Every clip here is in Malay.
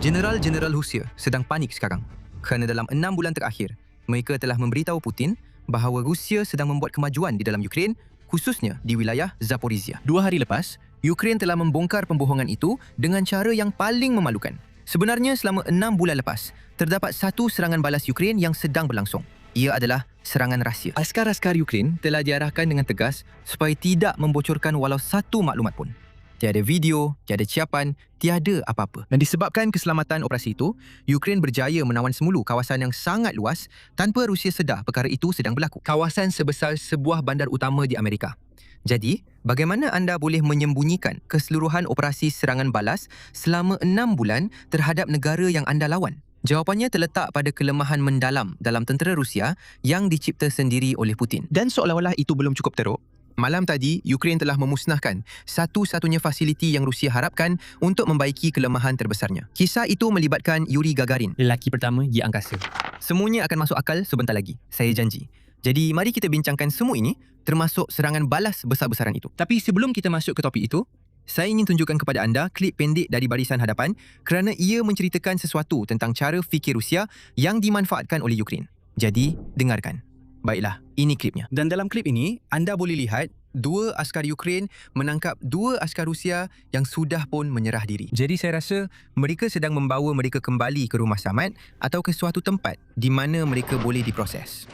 Jeneral-jeneral Rusia sedang panik sekarang kerana dalam 6 bulan terakhir, mereka telah memberitahu Putin bahawa Rusia sedang membuat kemajuan di dalam Ukraine, khususnya di wilayah Zaporizhia. 2 hari lepas, Ukraine telah membongkar pembohongan itu dengan cara yang paling memalukan. Sebenarnya selama 6 bulan lepas, terdapat satu serangan balas Ukraine yang sedang berlangsung. Ia adalah serangan rahsia. Askar-askar Ukraine telah diarahkan dengan tegas supaya tidak membocorkan walau satu maklumat pun. Tiada video, tiada ciapan, tiada apa-apa. Dan disebabkan keselamatan operasi itu, Ukraine berjaya menawan semula kawasan yang sangat luas tanpa Rusia sedar perkara itu sedang berlaku. Kawasan sebesar sebuah bandar utama di Amerika. Jadi, bagaimana anda boleh menyembunyikan keseluruhan operasi serangan balas selama 6 bulan terhadap negara yang anda lawan? Jawapannya terletak pada kelemahan mendalam dalam tentera Rusia yang dicipta sendiri oleh Putin. Dan seolah-olah itu belum cukup teruk, malam tadi, Ukraine telah memusnahkan satu-satunya fasiliti yang Rusia harapkan untuk membaiki kelemahan terbesarnya. Kisah itu melibatkan Yuri Gagarin, Lelaki pertama di angkasa. semuanya akan masuk akal sebentar lagi, saya janji. Jadi, mari kita bincangkan semua ini, termasuk serangan balas besar-besaran itu. Tapi sebelum kita masuk ke topik itu, saya ingin tunjukkan kepada anda klip pendek dari barisan hadapan kerana ia menceritakan sesuatu tentang cara fikir Rusia yang dimanfaatkan oleh Ukraine. Jadi, dengarkan. Baiklah, ini klipnya. Dan dalam klip ini, anda boleh lihat 2 askar Ukraine menangkap 2 askar Rusia yang sudah pun menyerah diri. Jadi saya rasa mereka sedang membawa mereka kembali ke rumah Samad atau ke suatu tempat di mana mereka boleh diproses.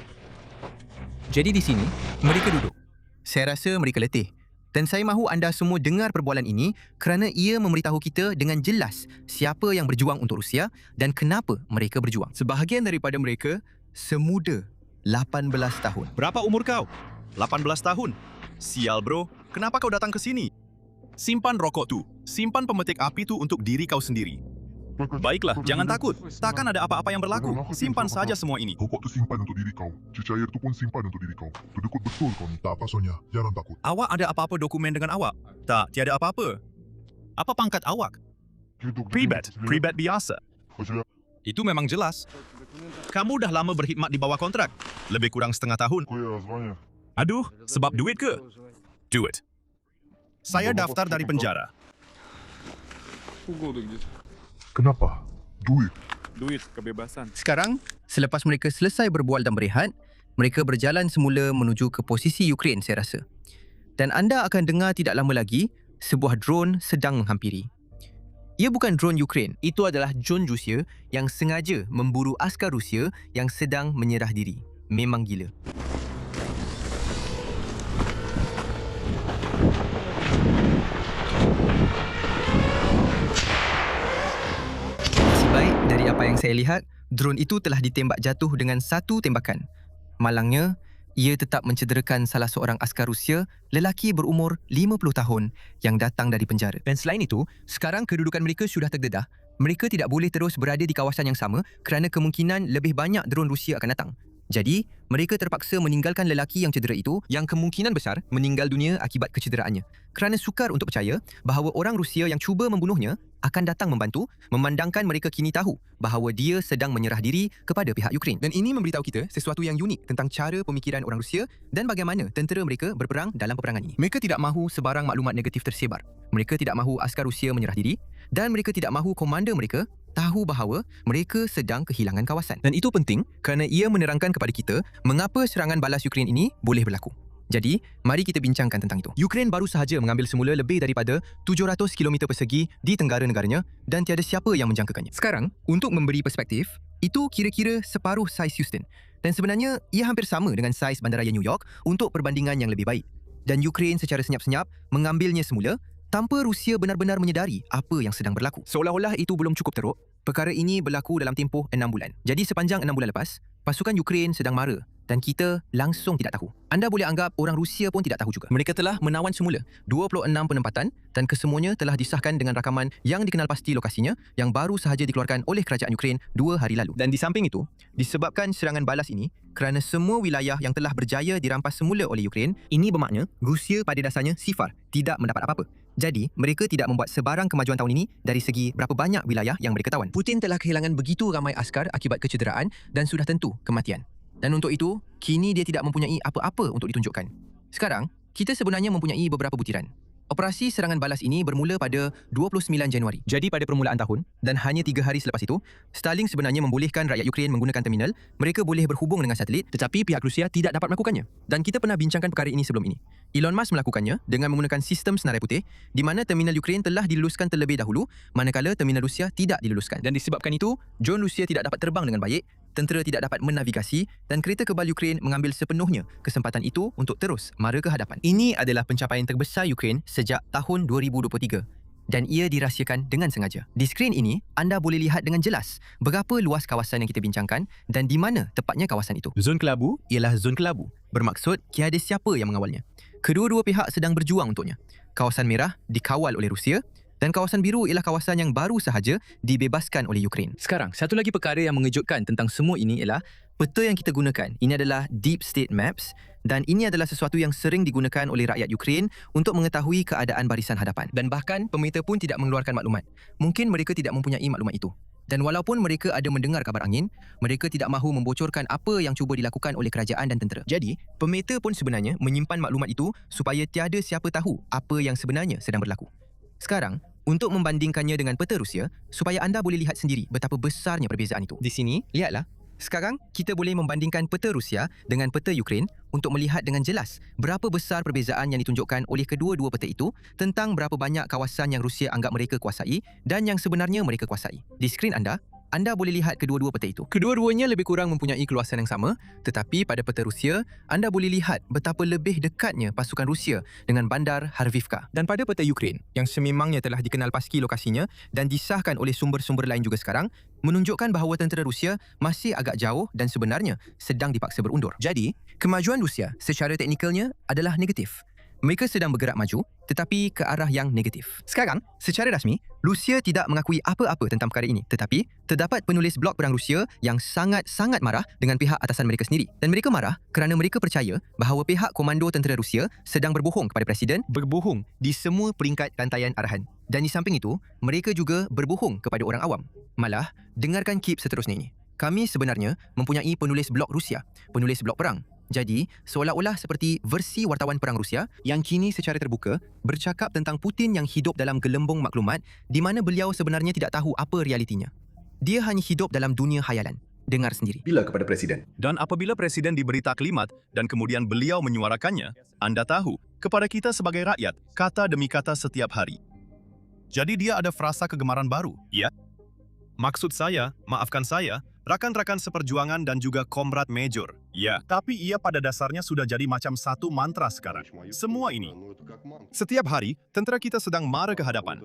Jadi di sini, mereka duduk. Saya rasa mereka letih. Dan saya mahu anda semua dengar perbualan ini kerana ia memberitahu kita dengan jelas siapa yang berjuang untuk Rusia dan kenapa mereka berjuang. Sebahagian daripada mereka semuda 18 tahun. Berapa umur kau? 18 tahun. Sial bro, kenapa kau datang ke sini? Simpan rokok tu. Simpan pemetik api tu untuk diri kau sendiri. Baiklah, jangan takut. Takkan ada apa-apa yang berlaku. Simpan saja semua ini. Rokok tu simpan untuk diri kau. Cecair tu pun simpan untuk diri kau. Terdekut betul kau ni. Tak apa Sonya, jangan takut. Awak ada apa-apa dokumen dengan awak? Tak, tiada apa-apa. Apa pangkat awak? Pribet biasa. Itu memang jelas. Kamu dah lama berkhidmat di bawah kontrak. Lebih kurang setengah tahun. Aduh, sebab duit ke? Duit. Saya daftar dari penjara. Kenapa? Duit kebebasan. Sekarang, selepas mereka selesai berbual dan berehat, mereka berjalan semula menuju ke posisi Ukraine saya rasa. Dan anda akan dengar tidak lama lagi, sebuah drone sedang menghampiri. Ia bukan drone Ukraine, itu adalah drone Rusia yang sengaja memburu askar Rusia yang sedang menyerah diri. Memang gila. Nasib baik dari apa yang saya lihat, drone itu telah ditembak jatuh dengan satu tembakan. Malangnya, ia tetap mencederakan salah seorang askar Rusia, lelaki berumur 50 tahun yang datang dari penjara. Dan selain itu, sekarang kedudukan mereka sudah terdedah. Mereka tidak boleh terus berada di kawasan yang sama kerana kemungkinan lebih banyak drone Rusia akan datang. Jadi, mereka terpaksa meninggalkan lelaki yang cedera itu yang kemungkinan besar meninggal dunia akibat kecederaannya. Kerana sukar untuk percaya bahawa orang Rusia yang cuba membunuhnya akan datang membantu, memandangkan mereka kini tahu bahawa dia sedang menyerah diri kepada pihak Ukraine. Dan ini memberitahu kita sesuatu yang unik tentang cara pemikiran orang Rusia dan bagaimana tentera mereka berperang dalam peperangan ini. Mereka tidak mahu sebarang maklumat negatif tersebar. Mereka tidak mahu askar Rusia menyerah diri dan mereka tidak mahu komander mereka tahu bahawa mereka sedang kehilangan kawasan. Dan itu penting kerana ia menerangkan kepada kita mengapa serangan balas Ukraine ini boleh berlaku. Jadi, mari kita bincangkan tentang itu. Ukraine baru sahaja mengambil semula lebih daripada 700 km persegi di tenggara negaranya dan tiada siapa yang menjangkakannya. Sekarang, untuk memberi perspektif, itu kira-kira separuh saiz Houston. Dan sebenarnya, ia hampir sama dengan saiz bandaraya New York untuk perbandingan yang lebih baik. Dan Ukraine secara senyap-senyap mengambilnya semula tanpa Rusia benar-benar menyedari apa yang sedang berlaku. Seolah-olah itu belum cukup teruk, perkara ini berlaku dalam tempoh 6 bulan. Jadi sepanjang 6 bulan lepas, pasukan Ukraine sedang mara dan kita langsung tidak tahu. Anda boleh anggap orang Rusia pun tidak tahu juga. Mereka telah menawan semula 26 penempatan dan kesemuanya telah disahkan dengan rakaman yang dikenal pasti lokasinya yang baru sahaja dikeluarkan oleh kerajaan Ukraine 2 hari lalu. Dan di samping itu, disebabkan serangan balas ini kerana semua wilayah yang telah berjaya dirampas semula oleh Ukraine, ini bermakna Rusia pada dasarnya sifar, tidak mendapat apa-apa. Jadi, mereka tidak membuat sebarang kemajuan tahun ini dari segi berapa banyak wilayah yang mereka tawan. Putin telah kehilangan begitu ramai askar akibat kecederaan dan sudah tentu kematian. Dan untuk itu, kini dia tidak mempunyai apa-apa untuk ditunjukkan. Sekarang, kita sebenarnya mempunyai beberapa butiran. Operasi serangan balas ini bermula pada 29 Januari. Jadi pada permulaan tahun dan hanya 3 hari selepas itu, Starlink sebenarnya membolehkan rakyat Ukraine menggunakan terminal. Mereka boleh berhubung dengan satelit tetapi pihak Rusia tidak dapat melakukannya. Dan kita pernah bincangkan perkara ini sebelum ini. Elon Musk melakukannya dengan menggunakan sistem senarai putih di mana terminal Ukraine telah diluluskan terlebih dahulu manakala terminal Rusia tidak diluluskan. Dan disebabkan itu, drone Rusia tidak dapat terbang dengan baik, tentera tidak dapat menavigasi dan kereta kebal Ukraine mengambil sepenuhnya kesempatan itu untuk terus mara ke hadapan. Ini adalah pencapaian terbesar Ukraine sejak tahun 2023 dan ia dirahsiakan dengan sengaja. Di skrin ini, anda boleh lihat dengan jelas berapa luas kawasan yang kita bincangkan dan di mana tepatnya kawasan itu. Zon kelabu ialah zon kelabu, bermaksud tiada siapa yang mengawalnya. Kedua-dua pihak sedang berjuang untuknya. Kawasan merah dikawal oleh Rusia dan kawasan biru ialah kawasan yang baru sahaja dibebaskan oleh Ukraine. Sekarang, satu lagi perkara yang mengejutkan tentang semua ini ialah peta yang kita gunakan. Ini adalah Deep State Maps dan ini adalah sesuatu yang sering digunakan oleh rakyat Ukraine untuk mengetahui keadaan barisan hadapan. Dan bahkan pemeta pun tidak mengeluarkan maklumat. Mungkin mereka tidak mempunyai maklumat itu. Dan walaupun mereka ada mendengar kabar angin, mereka tidak mahu membocorkan apa yang cuba dilakukan oleh kerajaan dan tentera. Jadi, pemeta pun sebenarnya menyimpan maklumat itu supaya tiada siapa tahu apa yang sebenarnya sedang berlaku. Sekarang, untuk membandingkannya dengan peta Rusia, supaya anda boleh lihat sendiri betapa besarnya perbezaan itu. Di sini, lihatlah. Sekarang, kita boleh membandingkan peta Rusia dengan peta Ukraine untuk melihat dengan jelas berapa besar perbezaan yang ditunjukkan oleh kedua-dua peta itu tentang berapa banyak kawasan yang Rusia anggap mereka kuasai dan yang sebenarnya mereka kuasai. Di skrin anda boleh lihat kedua-dua peta itu. Kedua-duanya lebih kurang mempunyai keluasan yang sama, tetapi pada peta Rusia, anda boleh lihat betapa lebih dekatnya pasukan Rusia dengan bandar Harvivka. Dan pada peta Ukraine, yang sememangnya telah dikenal pasti lokasinya dan disahkan oleh sumber-sumber lain juga sekarang, menunjukkan bahawa tentera Rusia masih agak jauh dan sebenarnya sedang dipaksa berundur. Jadi, kemajuan Rusia secara teknikalnya adalah negatif. Mereka sedang bergerak maju tetapi ke arah yang negatif. Sekarang, secara rasmi, Rusia tidak mengakui apa-apa tentang perkara ini. Tetapi, terdapat penulis blog perang Rusia yang sangat-sangat marah dengan pihak atasan mereka sendiri. Dan mereka marah kerana mereka percaya bahawa pihak komando tentera Rusia sedang berbohong kepada Presiden, berbohong di semua peringkat rantaian arahan. Dan di samping itu, mereka juga berbohong kepada orang awam. Malah, dengarkan klip seterusnya ini. Kami sebenarnya mempunyai penulis blog Rusia, penulis blog perang. Jadi, seolah-olah seperti versi wartawan perang Rusia yang kini secara terbuka bercakap tentang Putin yang hidup dalam gelembung maklumat di mana beliau sebenarnya tidak tahu apa realitinya. Dia hanya hidup dalam dunia khayalan. Dengar sendiri. Bila kepada Presiden. Dan apabila Presiden diberi taklimat dan kemudian beliau menyuarakannya, anda tahu, kepada kita sebagai rakyat, kata demi kata setiap hari. Jadi dia ada frasa kegemaran baru, ya? Maksud saya, maafkan saya, rakan-rakan seperjuangan dan juga komrad Major. Ya, tapi ia pada dasarnya sudah jadi macam satu mantra sekarang. Semua ini. Setiap hari, tentera kita sedang mara ke hadapan.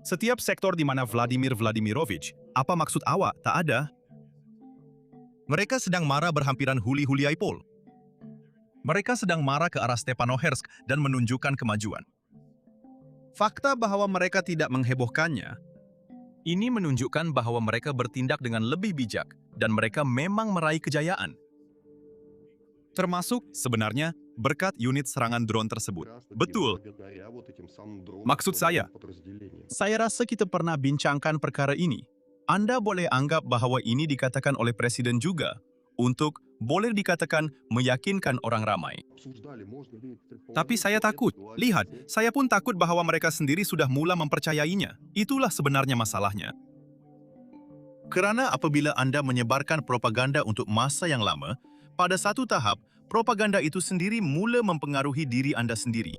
Setiap sektor di mana Vladimir Vladimirovich, apa maksud awak? Tak ada. Mereka sedang mara berhampiran Huli-Huliaipol. Mereka sedang mara ke arah Stepanohersk dan menunjukkan kemajuan. Fakta bahwa mereka tidak menghebohkannya, ini menunjukkan bahwa mereka bertindak dengan lebih bijak dan mereka memang meraih kejayaan. Termasuk sebenarnya berkat unit serangan drone tersebut. Betul. Maksud saya rasa kita pernah bincangkan perkara ini. Anda boleh anggap bahwa ini dikatakan oleh Presiden juga untuk boleh dikatakan meyakinkan orang ramai. Tapi saya takut. Lihat, saya pun takut bahwa mereka sendiri sudah mula mempercayainya. Itulah sebenarnya masalahnya. Kerana apabila Anda menyebarkan propaganda untuk masa yang lama, pada satu tahap, propaganda itu sendiri mula mempengaruhi diri Anda sendiri.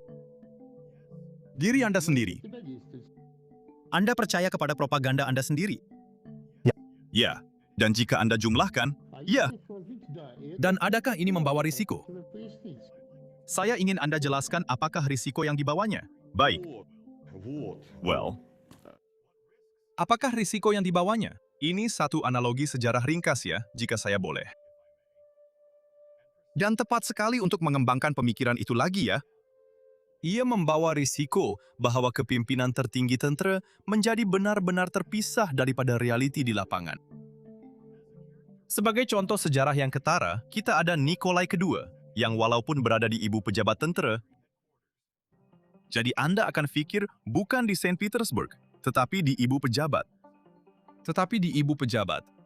Diri Anda sendiri. Anda percaya kepada propaganda Anda sendiri? Ya. Dan jika Anda jumlahkan, ya. Dan adakah ini membawa risiko? Saya ingin Anda jelaskan apakah risiko yang dibawanya. Baik. Well, apakah risiko yang dibawanya? Ini satu analogi sejarah ringkas ya, jika saya boleh. Dan tepat sekali untuk mengembangkan pemikiran itu lagi ya. Ia membawa risiko bahwa kepimpinan tertinggi tentera menjadi benar-benar terpisah daripada realiti di lapangan. Sebagai contoh sejarah yang ketara, kita ada Nikolai II, yang walaupun berada di ibu pejabat tentera, jadi Anda akan fikir bukan di Saint Petersburg, tetapi di ibu pejabat.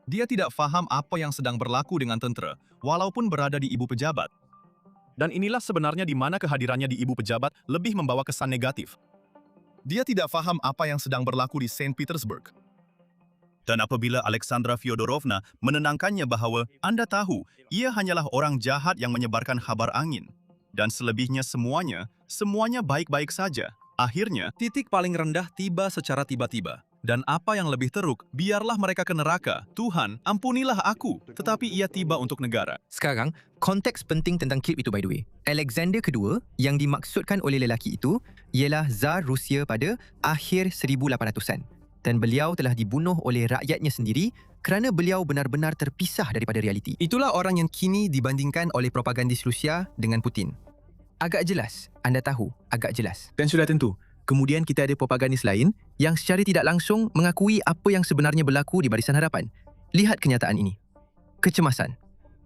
Dia tidak faham apa yang sedang berlaku dengan tentera, walaupun berada di ibu pejabat. Dan inilah sebenarnya di mana kehadirannya di ibu pejabat lebih membawa kesan negatif. Dia tidak faham apa yang sedang berlaku di Saint Petersburg. Dan apabila Alexandra Fyodorovna menenangkannya bahwa Anda tahu, ia hanyalah orang jahat yang menyebarkan kabar angin. Dan selebihnya semuanya baik-baik saja. Akhirnya, titik paling rendah tiba secara tiba-tiba. Dan apa yang lebih teruk, biarlah mereka ke neraka. Tuhan, ampunilah aku. Tetapi ia tiba untuk negara. Sekarang, konteks penting tentang klip itu by the way. Alexander II yang dimaksudkan oleh lelaki itu ialah Tsar Rusia pada akhir 1800-an. Dan beliau telah dibunuh oleh rakyatnya sendiri kerana beliau benar-benar terpisah daripada realiti. Itulah orang yang kini dibandingkan oleh propagandis Rusia dengan Putin. Agak jelas, anda tahu, agak jelas. Dan sudah tentu, kemudian kita ada propagandis lain yang secara tidak langsung mengakui apa yang sebenarnya berlaku di Barisan Harapan. Lihat kenyataan ini. Kecemasan.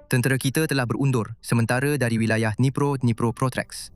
Tentera kita telah berundur sementara dari wilayah Dnipro-Petrovsk.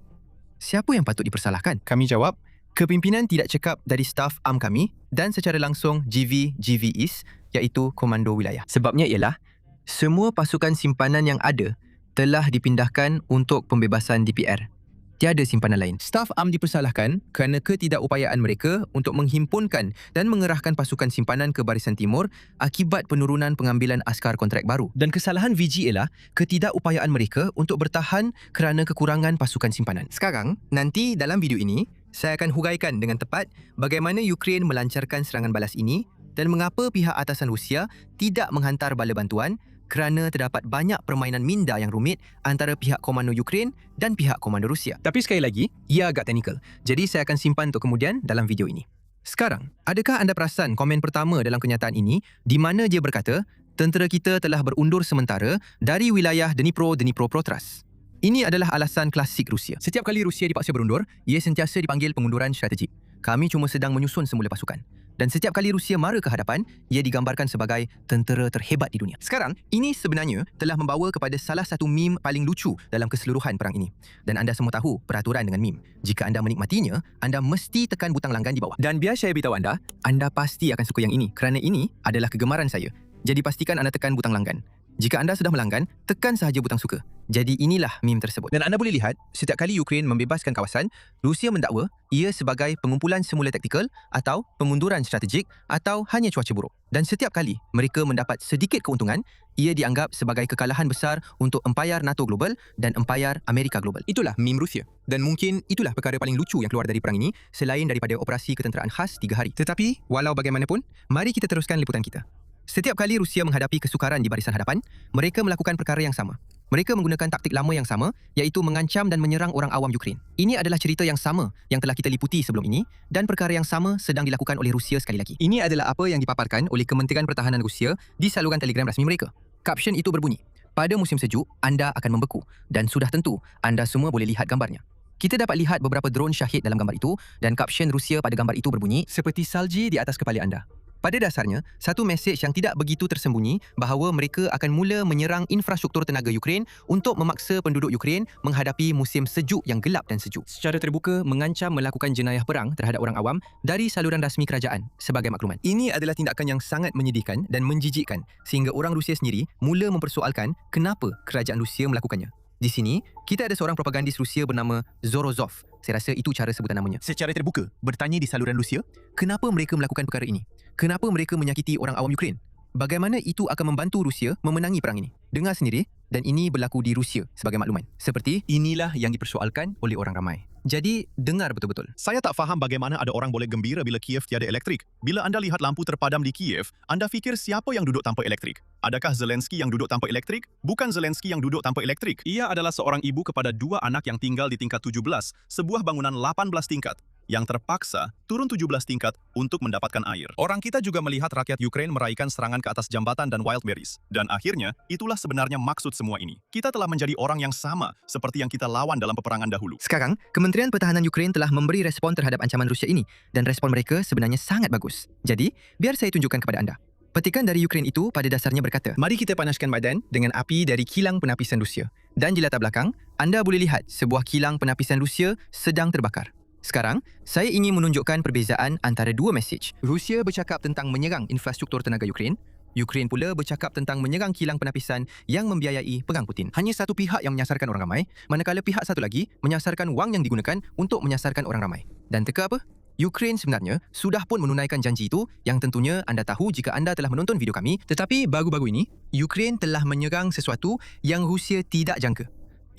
Siapa yang patut dipersalahkan? Kami jawab, kepimpinan tidak cekap dari staf am kami dan secara langsung GV East iaitu Komando Wilayah. Sebabnya ialah, semua pasukan simpanan yang ada telah dipindahkan untuk pembebasan DPR. Tiada simpanan lain. Staf am dipersalahkan kerana ketidakupayaan mereka untuk menghimpunkan dan mengerahkan pasukan simpanan ke Barisan Timur akibat penurunan pengambilan askar kontrak baru. Dan kesalahan VG ialah ketidakupayaan mereka untuk bertahan kerana kekurangan pasukan simpanan. Sekarang, nanti dalam video ini, saya akan huraikan dengan tepat bagaimana Ukraine melancarkan serangan balas ini dan mengapa pihak atasan Rusia tidak menghantar bala bantuan kerana terdapat banyak permainan minda yang rumit antara pihak komando Ukraine dan pihak komando Rusia. Tapi sekali lagi, ia agak teknikal. Jadi saya akan simpan untuk kemudian dalam video ini. Sekarang, adakah anda perasan komen pertama dalam kenyataan ini di mana dia berkata, tentera kita telah berundur sementara dari wilayah Dnipro-Petrovsk. Ini adalah alasan klasik Rusia. Setiap kali Rusia dipaksa berundur, ia sentiasa dipanggil pengunduran strategik. Kami cuma sedang menyusun semula pasukan. Dan setiap kali Rusia mara ke hadapan, ia digambarkan sebagai tentera terhebat di dunia. Sekarang, ini sebenarnya telah membawa kepada salah satu meme paling lucu dalam keseluruhan perang ini. Dan anda semua tahu peraturan dengan meme. Jika anda menikmatinya, anda mesti tekan butang langgan di bawah. Dan biar saya beritahu anda pasti akan suka yang ini kerana ini adalah kegemaran saya. Jadi pastikan anda tekan butang langgan. Jika anda sudah melanggan, tekan sahaja butang suka. Jadi inilah meme tersebut. Dan anda boleh lihat, setiap kali Ukraine membebaskan kawasan, Rusia mendakwa ia sebagai pengumpulan semula taktikal atau pengunduran strategik atau hanya cuaca buruk. Dan setiap kali mereka mendapat sedikit keuntungan, ia dianggap sebagai kekalahan besar untuk empayar NATO global dan empayar Amerika global. Itulah meme Rusia. Dan mungkin itulah perkara paling lucu yang keluar dari perang ini selain daripada operasi ketenteraan khas 3 hari. Tetapi, walau bagaimanapun, mari kita teruskan liputan kita. Setiap kali Rusia menghadapi kesukaran di Barisan Hadapan, mereka melakukan perkara yang sama. Mereka menggunakan taktik lama yang sama, iaitu mengancam dan menyerang orang awam Ukraine. Ini adalah cerita yang sama yang telah kita liputi sebelum ini dan perkara yang sama sedang dilakukan oleh Rusia sekali lagi. Ini adalah apa yang dipaparkan oleh Kementerian Pertahanan Rusia di saluran Telegram rasmi mereka. Kapsion itu berbunyi, pada musim sejuk, anda akan membeku dan sudah tentu anda semua boleh lihat gambarnya. Kita dapat lihat beberapa drone syahid dalam gambar itu dan kapsion Rusia pada gambar itu berbunyi, seperti salji di atas kepala anda. Pada dasarnya, satu mesej yang tidak begitu tersembunyi bahawa mereka akan mula menyerang infrastruktur tenaga Ukraine untuk memaksa penduduk Ukraine menghadapi musim sejuk yang gelap dan sejuk. Secara terbuka, mengancam melakukan jenayah perang terhadap orang awam dari saluran rasmi kerajaan sebagai makluman. Ini adalah tindakan yang sangat menyedihkan dan menjijikkan sehingga orang Rusia sendiri mula mempersoalkan kenapa kerajaan Rusia melakukannya. Di sini, kita ada seorang propagandis Rusia bernama Zorozov. Saya rasa itu cara sebutan namanya. Secara terbuka, bertanya di saluran Rusia, kenapa mereka melakukan perkara ini? Kenapa mereka menyakiti orang awam Ukraine? Bagaimana itu akan membantu Rusia memenangi perang ini? Dengar sendiri, dan ini berlaku di Rusia sebagai makluman. Seperti inilah yang dipersoalkan oleh orang ramai. Jadi, dengar betul-betul. Saya tak faham bagaimana ada orang boleh gembira bila Kiev tiada elektrik. Bila anda lihat lampu terpadam di Kiev, anda fikir siapa yang duduk tanpa elektrik? Adakah Zelensky yang duduk tanpa elektrik? Bukan Zelensky yang duduk tanpa elektrik. Ia adalah seorang ibu kepada 2 anak yang tinggal di tingkat 17, sebuah bangunan 18 tingkat, yang terpaksa turun 17 tingkat untuk mendapatkan air. Orang kita juga melihat rakyat Ukraine meraihkan serangan ke atas jambatan dan wildberries. Dan akhirnya, itulah sebenarnya maksud semua ini. Kita telah menjadi orang yang sama seperti yang kita lawan dalam peperangan dahulu. Sekarang, Kementerian Pertahanan Ukraine telah memberi respon terhadap ancaman Rusia ini dan respon mereka sebenarnya sangat bagus. Jadi, biar saya tunjukkan kepada anda. Petikan dari Ukraine itu pada dasarnya berkata, mari kita panaskan badan dengan api dari kilang penapisan Rusia. Dan di latar belakang, anda boleh lihat sebuah kilang penapisan Rusia sedang terbakar. Sekarang, saya ingin menunjukkan perbezaan antara dua mesej. Rusia bercakap tentang menyerang infrastruktur tenaga Ukraine. Ukraine pula bercakap tentang menyerang kilang penapisan yang membiayai Perang Putin. Hanya satu pihak yang menyasarkan orang ramai, manakala pihak satu lagi menyasarkan wang yang digunakan untuk menyasarkan orang ramai. Dan teka apa? Ukraine sebenarnya sudah pun menunaikan janji itu yang tentunya anda tahu jika anda telah menonton video kami, tetapi baru-baru ini Ukraine telah menyerang sesuatu yang Rusia tidak jangka.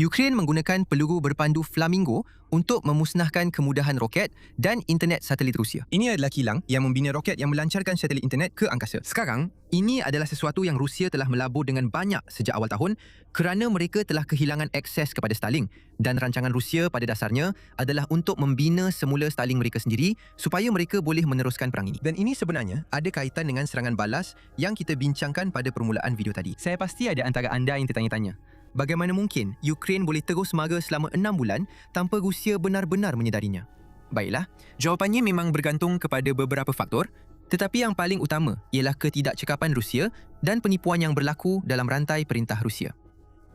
Ukraine menggunakan peluru berpandu Flamingo untuk memusnahkan kemudahan roket dan internet satelit Rusia. Ini adalah kilang yang membina roket yang melancarkan satelit internet ke angkasa. Sekarang, ini adalah sesuatu yang Rusia telah melabur dengan banyak sejak awal tahun kerana mereka telah kehilangan akses kepada Starlink, dan rancangan Rusia pada dasarnya adalah untuk membina semula Starlink mereka sendiri supaya mereka boleh meneruskan perang ini. Dan ini sebenarnya ada kaitan dengan serangan balas yang kita bincangkan pada permulaan video tadi. Saya pasti ada antara anda yang tertanya-tanya, bagaimana mungkin Ukraine boleh terus mara selama 6 bulan tanpa Rusia benar-benar menyedarinya? Baiklah, jawapannya memang bergantung kepada beberapa faktor, tetapi yang paling utama ialah ketidakcekapan Rusia dan penipuan yang berlaku dalam rantai perintah Rusia.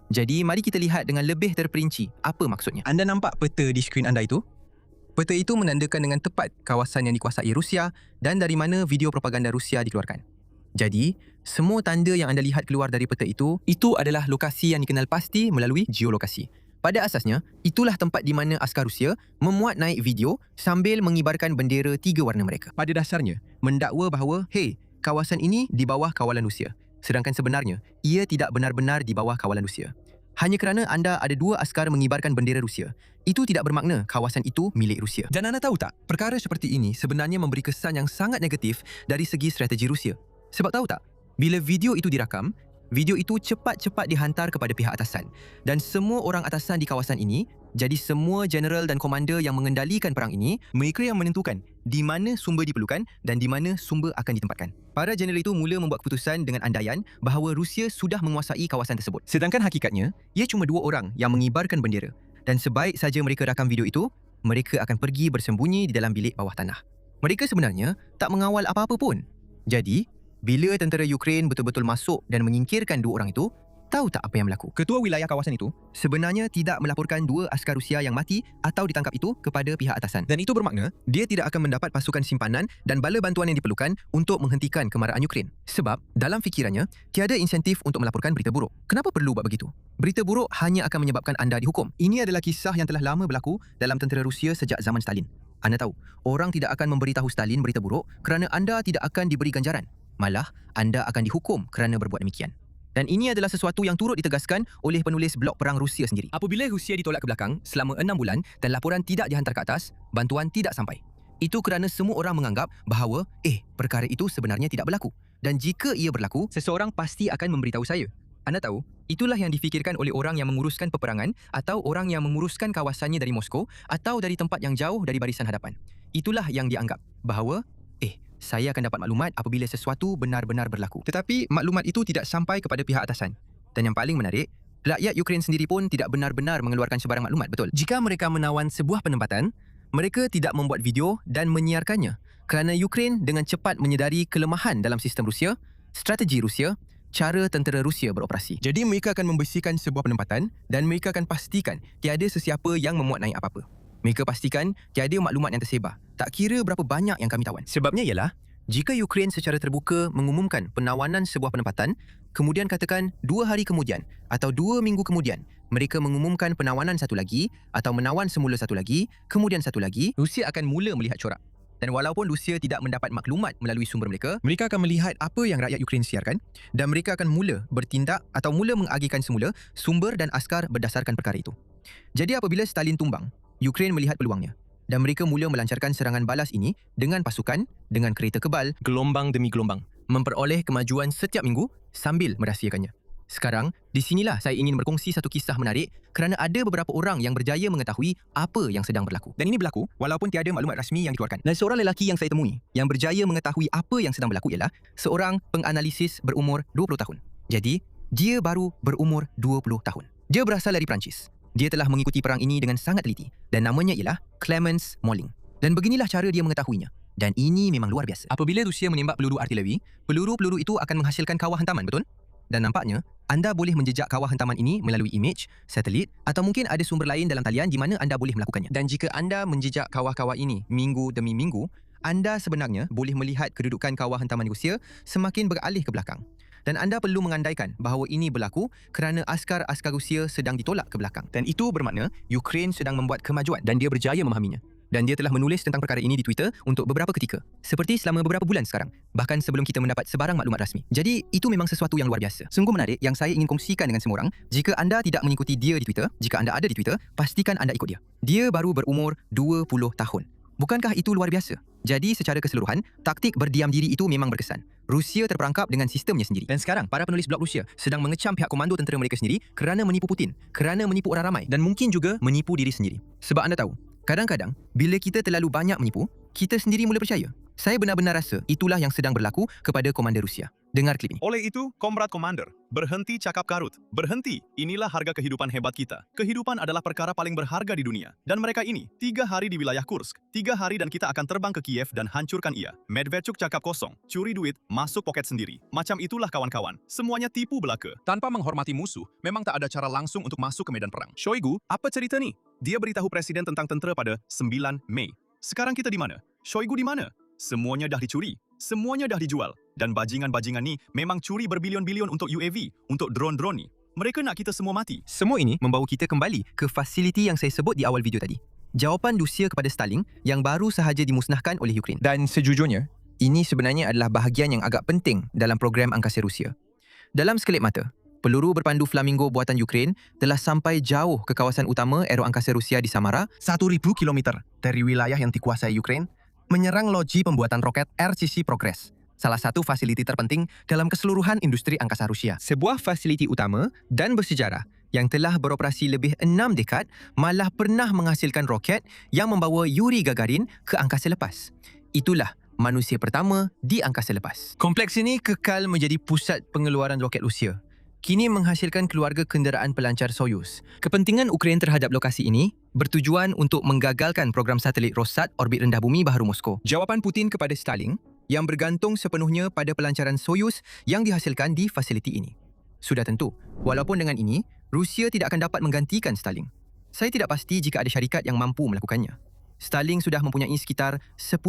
Jadi, mari kita lihat dengan lebih terperinci apa maksudnya. Anda nampak peta di skrin anda itu? Peta itu menandakan dengan tepat kawasan yang dikuasai Rusia dan dari mana video propaganda Rusia dikeluarkan. Jadi, semua tanda yang anda lihat keluar dari peta itu adalah lokasi yang dikenal pasti melalui geolokasi. Pada asasnya, itulah tempat di mana askar Rusia memuat naik video sambil mengibarkan bendera 3 warna mereka. Pada dasarnya, mendakwa bahawa, hey, kawasan ini di bawah kawalan Rusia. Sedangkan sebenarnya, ia tidak benar-benar di bawah kawalan Rusia. Hanya kerana anda ada 2 askar mengibarkan bendera Rusia, itu tidak bermakna kawasan itu milik Rusia. Dan anda tahu tak, perkara seperti ini sebenarnya memberi kesan yang sangat negatif dari segi strategi Rusia. Sebab tahu tak, bila video itu dirakam, video itu cepat-cepat dihantar kepada pihak atasan. Dan semua orang atasan di kawasan ini, jadi semua general dan komander yang mengendalikan perang ini, mereka yang menentukan di mana sumber diperlukan dan di mana sumber akan ditempatkan. Para general itu mula membuat keputusan dengan andaian bahawa Rusia sudah menguasai kawasan tersebut. Sedangkan hakikatnya, ia cuma 2 orang yang mengibarkan bendera. Dan sebaik saja mereka rakam video itu, mereka akan pergi bersembunyi di dalam bilik bawah tanah. Mereka sebenarnya tak mengawal apa-apa pun. Jadi, bila tentera Ukraine betul-betul masuk dan menyingkirkan 2 orang itu, tahu tak apa yang berlaku? Ketua wilayah kawasan itu sebenarnya tidak melaporkan 2 askar Rusia yang mati atau ditangkap itu kepada pihak atasan. Dan itu bermakna dia tidak akan mendapat pasukan simpanan dan bala bantuan yang diperlukan untuk menghentikan kemarahan Ukraine. Sebab dalam fikirannya, tiada insentif untuk melaporkan berita buruk. Kenapa perlu buat begitu? Berita buruk hanya akan menyebabkan anda dihukum. Ini adalah kisah yang telah lama berlaku dalam tentera Rusia sejak zaman Stalin. Anda tahu, orang tidak akan memberitahu Stalin berita buruk kerana anda tidak akan diberi ganjaran. Malah, anda akan dihukum kerana berbuat demikian. Dan ini adalah sesuatu yang turut ditegaskan oleh penulis blog perang Rusia sendiri. Apabila Rusia ditolak ke belakang selama 6 bulan dan laporan tidak dihantar ke atas, bantuan tidak sampai. Itu kerana semua orang menganggap bahawa, perkara itu sebenarnya tidak berlaku. Dan jika ia berlaku, seseorang pasti akan memberitahu saya. Anda tahu, itulah yang difikirkan oleh orang yang menguruskan peperangan atau orang yang menguruskan kawasannya dari Moskow atau dari tempat yang jauh dari barisan hadapan. Itulah yang dianggap bahawa, saya akan dapat maklumat apabila sesuatu benar-benar berlaku. Tetapi maklumat itu tidak sampai kepada pihak atasan. Dan yang paling menarik, rakyat Ukraine sendiri pun tidak benar-benar mengeluarkan sebarang maklumat, betul? Jika mereka menawan sebuah penempatan, mereka tidak membuat video dan menyiarkannya kerana Ukraine dengan cepat menyedari kelemahan dalam sistem Rusia, strategi Rusia, cara tentera Rusia beroperasi. Jadi mereka akan membersihkan sebuah penempatan dan mereka akan pastikan tiada sesiapa yang memuat naik apa-apa. Mereka pastikan tiada maklumat yang tersebar. Tak kira berapa banyak yang kami tawan. Sebabnya ialah, jika Ukraine secara terbuka mengumumkan penawanan sebuah penempatan, kemudian katakan 2 hari kemudian atau 2 minggu kemudian, mereka mengumumkan penawanan satu lagi atau menawan semula satu lagi, kemudian satu lagi, Rusia akan mula melihat corak. Dan walaupun Rusia tidak mendapat maklumat melalui sumber mereka akan melihat apa yang rakyat Ukraine siarkan dan mereka akan mula bertindak atau mula mengagihkan semula sumber dan askar berdasarkan perkara itu. Jadi apabila Stalin tumbang, Ukraine melihat peluangnya dan mereka mula melancarkan serangan balas ini dengan pasukan, dengan kereta kebal, gelombang demi gelombang, memperoleh kemajuan setiap minggu sambil merahsiakannya. Sekarang, di sinilah saya ingin berkongsi satu kisah menarik kerana ada beberapa orang yang berjaya mengetahui apa yang sedang berlaku. Dan ini berlaku walaupun tiada maklumat rasmi yang dikeluarkan. Dan seorang lelaki yang saya temui yang berjaya mengetahui apa yang sedang berlaku ialah seorang penganalisis berumur 20 tahun. Jadi, dia baru berumur 20 tahun. Dia berasal dari Perancis. Dia telah mengikuti perang ini dengan sangat teliti dan namanya ialah Clemens Molling. Dan beginilah cara dia mengetahuinya. Dan ini memang luar biasa. Apabila Rusia menembak peluru artileri, peluru-peluru itu akan menghasilkan kawah hantaman, betul? Dan nampaknya, anda boleh menjejak kawah hantaman ini melalui imej, satelit atau mungkin ada sumber lain dalam talian di mana anda boleh melakukannya. Dan jika anda menjejak kawah-kawah ini minggu demi minggu, anda sebenarnya boleh melihat kedudukan kawah hentaman Rusia semakin beralih ke belakang. Dan anda perlu mengandaikan bahawa ini berlaku kerana askar-askar Rusia sedang ditolak ke belakang. Dan itu bermakna Ukraine sedang membuat kemajuan dan dia berjaya memahaminya. Dan dia telah menulis tentang perkara ini di Twitter untuk beberapa ketika. Seperti selama beberapa bulan sekarang. Bahkan sebelum kita mendapat sebarang maklumat rasmi. Jadi, itu memang sesuatu yang luar biasa. Sungguh menarik yang saya ingin kongsikan dengan semua orang. Jika anda tidak mengikuti dia di Twitter, jika anda ada di Twitter, pastikan anda ikut dia. Dia baru berumur 20 tahun. Bukankah itu luar biasa? Jadi, secara keseluruhan, taktik berdiam diri itu memang berkesan. Rusia terperangkap dengan sistemnya sendiri. Dan sekarang, para penulis blog Rusia sedang mengecam pihak komando tentera mereka sendiri kerana menipu Putin, kerana menipu orang ramai dan mungkin juga menipu diri sendiri. Sebab anda tahu, kadang-kadang, bila kita terlalu banyak menipu, kita sendiri mula percaya. Saya benar-benar rasa itulah yang sedang berlaku kepada komander Rusia. Dengar klip ini. Oleh itu, Komrad Komander, berhenti cakap karut. Berhenti. Inilah harga kehidupan hebat kita. Kehidupan adalah perkara paling berharga di dunia. Dan mereka ini, 3 hari di wilayah Kursk. 3 hari dan kita akan terbang ke Kiev dan hancurkan ia. Medvedchuk cakap kosong. Curi duit, masuk poket sendiri. Macam itulah kawan-kawan. Semuanya tipu belaka. Tanpa menghormati musuh, memang tak ada cara langsung untuk masuk ke medan perang. Shoigu, apa cerita ni? Dia beritahu presiden tentang tentera pada 9 Mei. Sekarang kita di mana? Shoigu di mana? Semuanya dah dicuri. Semuanya dah dijual. Dan bajingan-bajingan ni memang curi berbilion-bilion untuk UAV, untuk drone-drone ni. Mereka nak kita semua mati. Semua ini membawa kita kembali ke fasiliti yang saya sebut di awal video tadi. Jawapan Rusia kepada Stalin yang baru sahaja dimusnahkan oleh Ukraine. Dan sejujurnya, ini sebenarnya adalah bahagian yang agak penting dalam program angkasa Rusia. Dalam sekelip mata, peluru berpandu Flamingo buatan Ukraine telah sampai jauh ke kawasan utama aeroangkasa Rusia di Samara, 1,000 km dari wilayah yang dikuasai Ukraine, menyerang loji pembuatan roket RCC Progress, salah satu fasiliti terpenting dalam keseluruhan industri angkasa Rusia. Sebuah fasiliti utama dan bersejarah yang telah beroperasi lebih 6 dekad malah pernah menghasilkan roket yang membawa Yuri Gagarin ke angkasa lepas. Itulah manusia pertama di angkasa lepas. Kompleks ini kekal menjadi pusat pengeluaran roket Rusia. Kini menghasilkan keluarga kenderaan pelancar Soyuz. Kepentingan Ukraine terhadap lokasi ini bertujuan untuk menggagalkan program satelit Rossat orbit rendah bumi baharu Moskow. Jawapan Putin kepada Stalin yang bergantung sepenuhnya pada pelancaran Soyuz yang dihasilkan di fasiliti ini. Sudah tentu, walaupun dengan ini, Rusia tidak akan dapat menggantikan Stalin. Saya tidak pasti jika ada syarikat yang mampu melakukannya. Starlink sudah mempunyai sekitar 10,000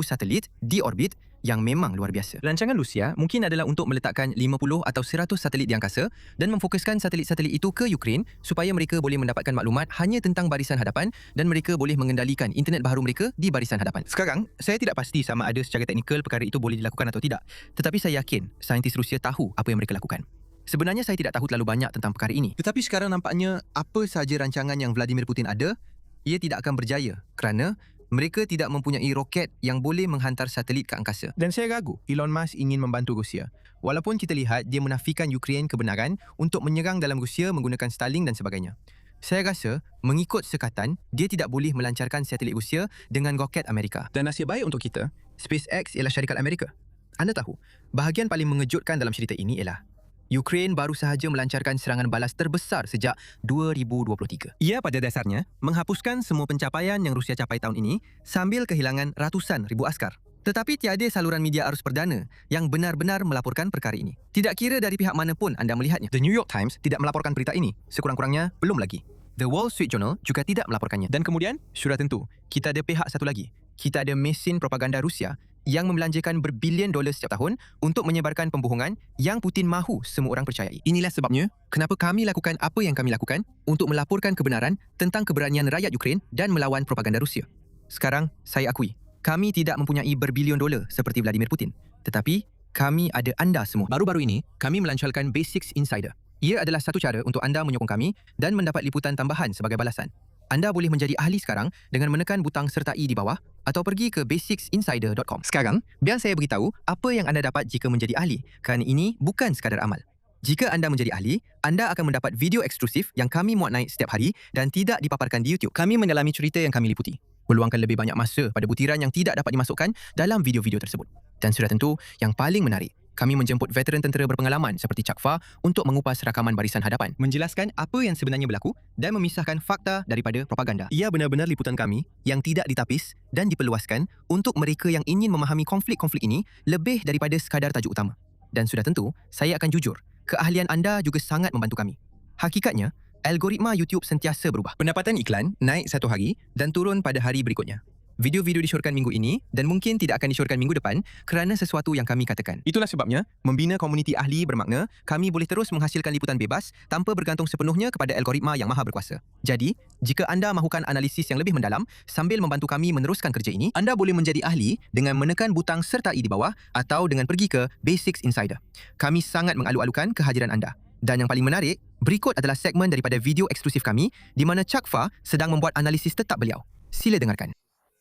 satelit di orbit yang memang luar biasa. Rancangan Rusia mungkin adalah untuk meletakkan 50 atau 100 satelit di angkasa dan memfokuskan satelit-satelit itu ke Ukraine supaya mereka boleh mendapatkan maklumat hanya tentang barisan hadapan dan mereka boleh mengendalikan internet baharu mereka di barisan hadapan. Sekarang, saya tidak pasti sama ada secara teknikal perkara itu boleh dilakukan atau tidak. Tetapi saya yakin saintis Rusia tahu apa yang mereka lakukan. Sebenarnya saya tidak tahu terlalu banyak tentang perkara ini. Tetapi sekarang nampaknya apa sahaja rancangan yang Vladimir Putin ada, ia tidak akan berjaya kerana mereka tidak mempunyai roket yang boleh menghantar satelit ke angkasa. Dan saya ragu Elon Musk ingin membantu Rusia. Walaupun kita lihat dia menafikan Ukraine kebenaran untuk menyerang dalam Rusia menggunakan Starlink dan sebagainya. Saya rasa mengikut sekatan, dia tidak boleh melancarkan satelit Rusia dengan roket Amerika. Dan nasib baik untuk kita, SpaceX ialah syarikat Amerika. Anda tahu, bahagian paling mengejutkan dalam cerita ini ialah Ukraine baru sahaja melancarkan serangan balas terbesar sejak 2023. Ia pada dasarnya menghapuskan semua pencapaian yang Rusia capai tahun ini sambil kehilangan ratusan ribu askar. Tetapi tiada saluran media arus perdana yang benar-benar melaporkan perkara ini. Tidak kira dari pihak mana pun anda melihatnya. The New York Times tidak melaporkan berita ini. Sekurang-kurangnya, belum lagi. The Wall Street Journal juga tidak melaporkannya. Dan kemudian, sudah tentu, kita ada pihak satu lagi. Kita ada mesin propaganda Rusia yang membelanjakan berbilion dolar setiap tahun untuk menyebarkan pembohongan yang Putin mahu semua orang percayai. Inilah sebabnya kenapa kami lakukan apa yang kami lakukan untuk melaporkan kebenaran tentang keberanian rakyat Ukraine dan melawan propaganda Rusia. Sekarang, saya akui, kami tidak mempunyai berbilion dolar seperti Vladimir Putin. Tetapi, kami ada anda semua. Baru-baru ini, kami melancarkan Basics Insider. Ia adalah satu cara untuk anda menyokong kami dan mendapat liputan tambahan sebagai balasan. Anda boleh menjadi ahli sekarang dengan menekan butang sertai di bawah atau pergi ke basicsinsider.com. Sekarang, biar saya beritahu apa yang anda dapat jika menjadi ahli, kerana ini bukan sekadar amal. Jika anda menjadi ahli, anda akan mendapat video eksklusif yang kami muat naik setiap hari dan tidak dipaparkan di YouTube. Kami mendalami cerita yang kami liputi, meluangkan lebih banyak masa pada butiran yang tidak dapat dimasukkan dalam video-video tersebut. Dan sudah tentu, yang paling menarik, kami menjemput veteran tentera berpengalaman seperti Chakfa untuk mengupas rakaman barisan hadapan, menjelaskan apa yang sebenarnya berlaku dan memisahkan fakta daripada propaganda. Ia benar-benar liputan kami yang tidak ditapis dan diperluaskan untuk mereka yang ingin memahami konflik-konflik ini lebih daripada sekadar tajuk utama. Dan sudah tentu, saya akan jujur, keahlian anda juga sangat membantu kami. Hakikatnya, algoritma YouTube sentiasa berubah. Pendapatan iklan naik satu hari dan turun pada hari berikutnya. Video-video disyorkan minggu ini dan mungkin tidak akan disyorkan minggu depan kerana sesuatu yang kami katakan. Itulah sebabnya, membina komuniti ahli bermakna kami boleh terus menghasilkan liputan bebas tanpa bergantung sepenuhnya kepada algoritma yang maha berkuasa. Jadi, jika anda mahukan analisis yang lebih mendalam sambil membantu kami meneruskan kerja ini, anda boleh menjadi ahli dengan menekan butang sertai di bawah atau dengan pergi ke Basics Insider. Kami sangat mengalu-alukan kehadiran anda. Dan yang paling menarik, berikut adalah segmen daripada video eksklusif kami di mana Chuck Fa sedang membuat analisis tetap beliau. Sila dengarkan.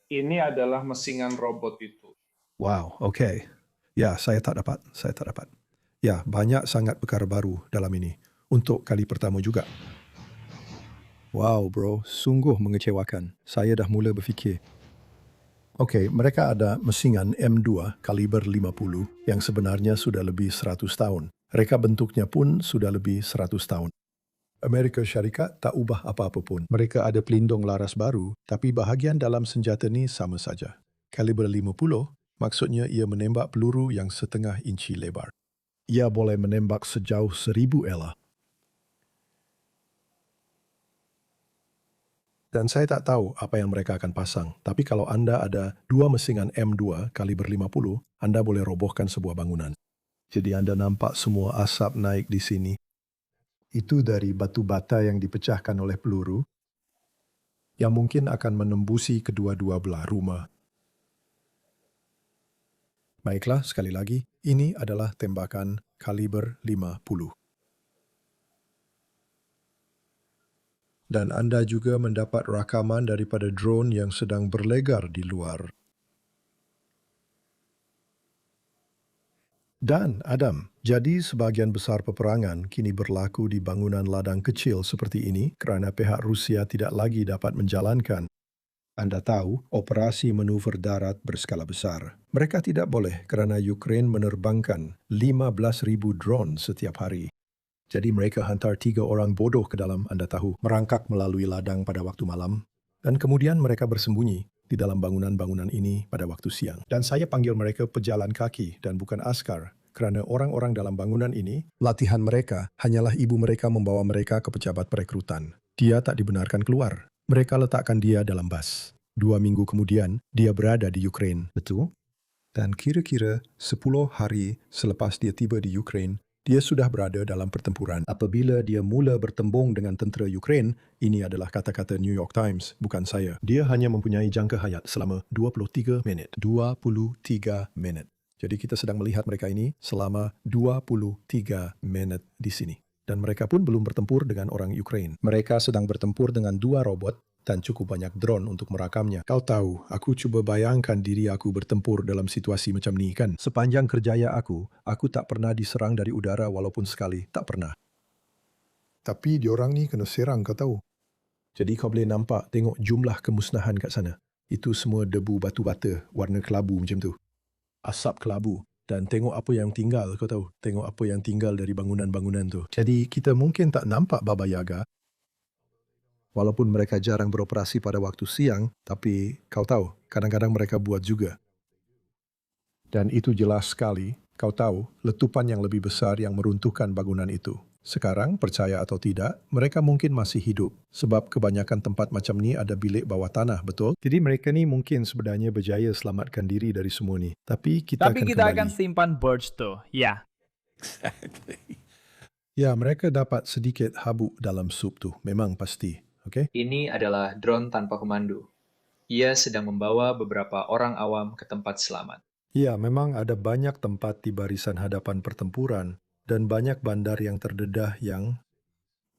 Ini adalah mesingan robot itu. Wow, okey. Ya, saya tak dapat. Ya, banyak sangat perkara baru dalam ini. Untuk kali pertama juga. Wow, bro. Sungguh mengecewakan. Saya dah mula berfikir. Okey, mereka ada mesingan M2 kaliber 50 yang sebenarnya sudah lebih 100 tahun. Reka bentuknya pun sudah lebih 100 tahun. Amerika Syarikat tak ubah apa-apa pun. Mereka ada pelindung laras baru, tapi bahagian dalam senjata ni sama saja. Kaliber 50, maksudnya ia menembak peluru yang setengah inci lebar. Ia boleh menembak sejauh 1000 ela. Dan saya tak tahu apa yang mereka akan pasang. Tapi kalau anda ada 2 mesingan M2 kaliber 50, anda boleh robohkan sebuah bangunan. Jadi anda nampak semua asap naik di sini. Itu dari batu bata yang dipecahkan oleh peluru yang mungkin akan menembusi kedua-dua belah rumah. Baiklah, sekali lagi, ini adalah tembakan kaliber 50. Dan anda juga mendapat rakaman daripada drone yang sedang berlegar di luar. Dan, Adam, jadi sebahagian besar peperangan kini berlaku di bangunan ladang kecil seperti ini kerana pihak Rusia tidak lagi dapat menjalankan. Anda tahu, operasi manuver darat berskala besar. Mereka tidak boleh kerana Ukraine menerbangkan 15,000 drone setiap hari. Jadi mereka hantar 3 orang bodoh ke dalam, anda tahu, merangkak melalui ladang pada waktu malam. Dan kemudian mereka bersembunyi di dalam bangunan-bangunan ini pada waktu siang. Dan saya panggil mereka pejalan kaki dan bukan askar kerana orang-orang dalam bangunan ini, latihan mereka hanyalah ibu mereka membawa mereka ke pejabat perekrutan. Dia tak dibenarkan keluar. Mereka letakkan dia dalam bas. 2 minggu kemudian, dia berada di Ukraine. Betul? Dan kira-kira 10 hari selepas dia tiba di Ukraine, dia sudah berada dalam pertempuran. Apabila dia mula bertembung dengan tentera Ukraine, ini adalah kata-kata New York Times, bukan saya. Dia hanya mempunyai jangka hayat selama 23 minit. 23 minit. Jadi kita sedang melihat mereka ini selama 23 minit di sini. Dan mereka pun belum bertempur dengan orang Ukraine. Mereka sedang bertempur dengan 2 robot dan cukup banyak drone untuk merakamnya. Kau tahu, aku cuba bayangkan diri aku bertempur dalam situasi macam ni kan. Sepanjang kerjaya aku tak pernah diserang dari udara walaupun sekali. Tak pernah. Tapi diorang ni kena serang, kau tahu. Jadi kau boleh nampak, tengok jumlah kemusnahan kat sana. Itu semua debu batu bata, warna kelabu macam tu. Asap kelabu. Dan tengok apa yang tinggal, kau tahu. Tengok apa yang tinggal dari bangunan-bangunan tu. Jadi kita mungkin tak nampak Baba Yaga. Walaupun mereka jarang beroperasi pada waktu siang, tapi kau tahu, kadang-kadang mereka buat juga. Dan itu jelas sekali, kau tahu, letupan yang lebih besar yang meruntuhkan bangunan itu. Sekarang, percaya atau tidak, mereka mungkin masih hidup. Sebab kebanyakan tempat macam ni ada bilik bawah tanah, betul? Jadi mereka ni mungkin sebenarnya berjaya selamatkan diri dari semua ni. Tapi kita akan simpan birds tu, ya. Exactly. Ya, mereka dapat sedikit habuk dalam sup tu, memang pasti. Okay? Ini adalah drone tanpa komando. Ia sedang membawa beberapa orang awam ke tempat selamat. Ya, memang ada banyak tempat di barisan hadapan pertempuran dan banyak bandar yang terdedah yang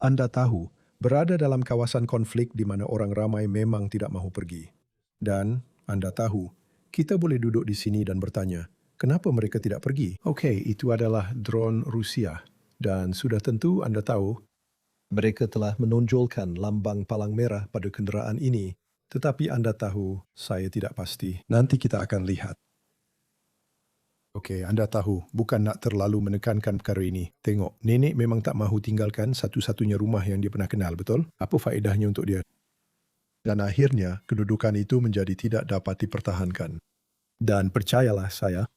anda tahu berada dalam kawasan konflik di mana orang ramai memang tidak mahu pergi. Dan anda tahu, kita boleh duduk di sini dan bertanya, kenapa mereka tidak pergi? Okey, itu adalah drone Rusia. Dan sudah tentu anda tahu, mereka telah menonjolkan lambang palang merah pada kenderaan ini, tetapi anda tahu, saya tidak pasti. Nanti kita akan lihat. Okey, anda tahu, bukan nak terlalu menekankan perkara ini. Tengok, nenek memang tak mahu tinggalkan satu-satunya rumah yang dia pernah kenal, betul? Apa faedahnya untuk dia? Dan akhirnya, kedudukan itu menjadi tidak dapat dipertahankan. Dan percayalah saya,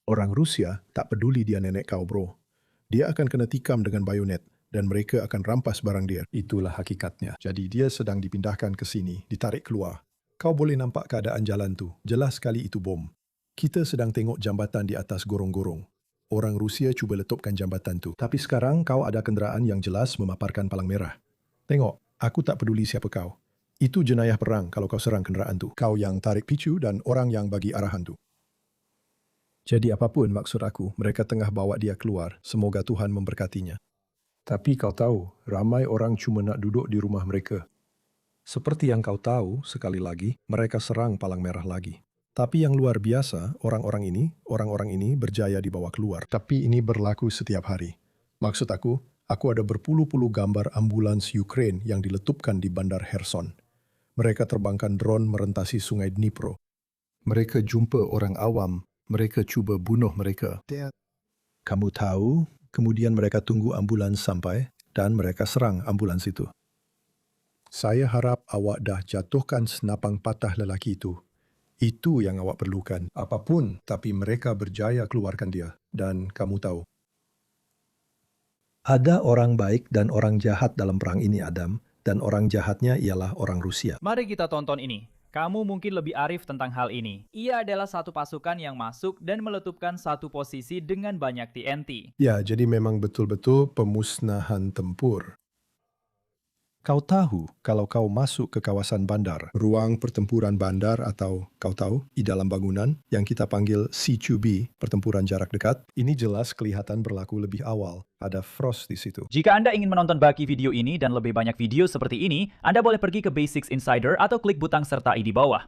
orang Rusia tak peduli dia nenek kau, bro. Dia akan kena tikam dengan bayonet. Dan mereka akan rampas barang dia. Itulah hakikatnya. Jadi dia sedang dipindahkan ke sini, ditarik keluar. Kau boleh nampak keadaan jalan tu. Jelas sekali itu bom. Kita sedang tengok jambatan di atas gorong-gorong. Orang Rusia cuba letupkan jambatan tu. Tapi sekarang kau ada kenderaan yang jelas memaparkan palang merah. Tengok, aku tak peduli siapa kau. Itu jenayah perang kalau kau serang kenderaan tu. Kau yang tarik picu dan orang yang bagi arahan tu. Jadi apapun maksud aku, mereka tengah bawa dia keluar. Semoga Tuhan memberkatinya. Tapi kau tahu, ramai orang cuma nak duduk di rumah mereka. Seperti yang kau tahu, sekali lagi, mereka serang palang merah lagi. Tapi yang luar biasa, orang-orang ini berjaya dibawa keluar. Tapi ini berlaku setiap hari. Maksud aku ada berpuluh-puluh gambar ambulans Ukraine yang diletupkan di bandar Kherson. Mereka terbangkan drone merentasi sungai Dnipro. Mereka jumpa orang awam, mereka cuba bunuh mereka. Kamu tahu, kemudian mereka tunggu ambulans sampai dan mereka serang ambulans itu. Saya harap awak dah jatuhkan senapang patah lelaki itu. Itu yang awak perlukan. Apapun, tapi mereka berjaya keluarkan dia. Dan kamu tahu. Ada orang baik dan orang jahat dalam perang ini, Adam. Dan orang jahatnya ialah orang Rusia. Mari kita tonton ini. Kamu mungkin lebih arif tentang hal ini. Ia adalah satu pasukan yang masuk dan meletupkan satu posisi dengan banyak TNT. Ya, jadi memang betul-betul pemusnahan tempur. Kau tahu kalau kau masuk ke kawasan bandar, ruang pertempuran bandar atau kau tahu, di dalam bangunan yang kita panggil CQB, pertempuran jarak dekat, ini jelas kelihatan berlaku lebih awal. Ada frost di situ. Jika Anda ingin menonton baki video ini dan lebih banyak video seperti ini, Anda boleh pergi ke Basics Insider atau klik butang sertai di bawah.